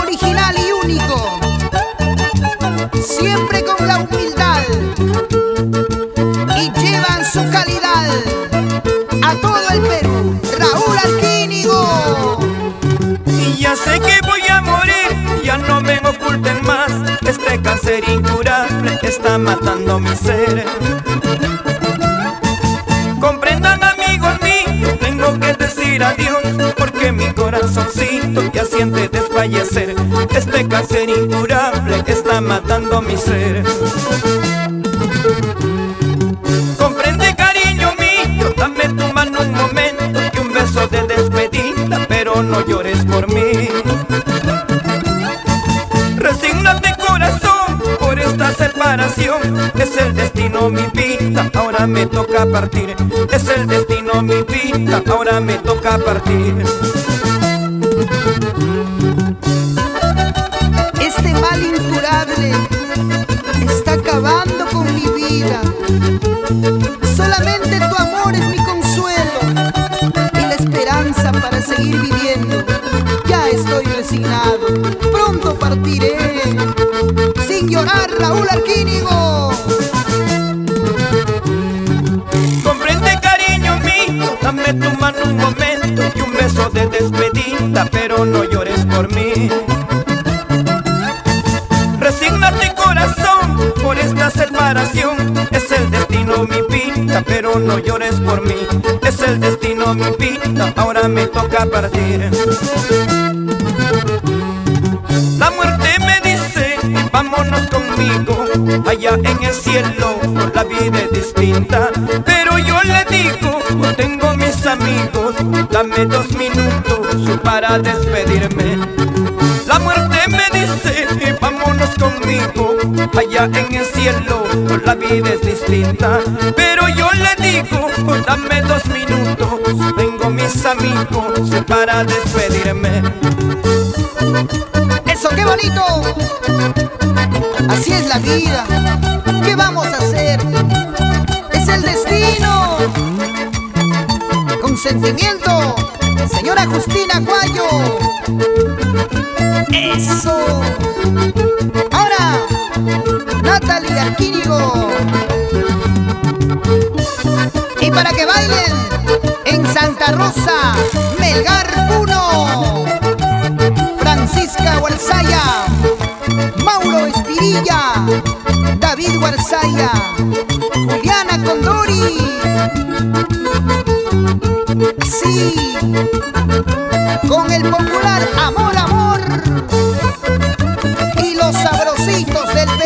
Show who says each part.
Speaker 1: Original y único, siempre con la humildad, y llevan su calidad a todo el Perú. Raúl Arquínigo.
Speaker 2: Y ya sé que voy a morir, ya no me oculten más. Este cáncer incurable está matando mi ser. Comprendan, amigos míos, tengo que decir adiós, porque mi corazoncito ya siente desfallecer. Este cáncer incurable está matando mi ser. Comprende, cariño mío, dame tu mano un momento y un beso de despedida, pero no llores por mí. Resígnate, corazón, por esta separación. Es el destino, mi vida, ahora me toca partir. Es el destino, mi vida, ahora me toca partir.
Speaker 1: Este mal incurable está acabando con mi vida. Solamente tu amor es mi consuelo y la esperanza para seguir viviendo. Ya estoy resignado, pronto partiré. Sin llorar, Raúl Arquínigo.
Speaker 2: Comprende, cariño mío, dame tu mano un momento y un beso de despedida, pero no llores por mí. Resígnate, corazón, por esta separación. Es el destino, mi vida, pero no llores por mí. Es el destino, mi vida, ahora me toca partir. La muerte me dice, vámonos conmigo, allá en el cielo la vida es distinta. Pero yo le digo, tengo mis amigos, dame 2 minutos para despedirme. La muerte me dice, vámonos conmigo, allá en el cielo la vida es distinta. Pero yo le digo, dame 2 minutos, tengo mis amigos para despedirme.
Speaker 1: ¡Eso, qué bonito! Así es la vida. ¿Qué vamos a hacer? ¡Es el destino! Con sentimiento, señora Justina Guayo. ¡Eso! Ahora, Natalie Arquínigo. Y para que bailen en Santa Rosa, Melgar 1. Francisca Guarzaya, Mauro Espirilla, David Guarzaya, Juliana Condori. Así, con el popular Amor, Amor y los sabrositos del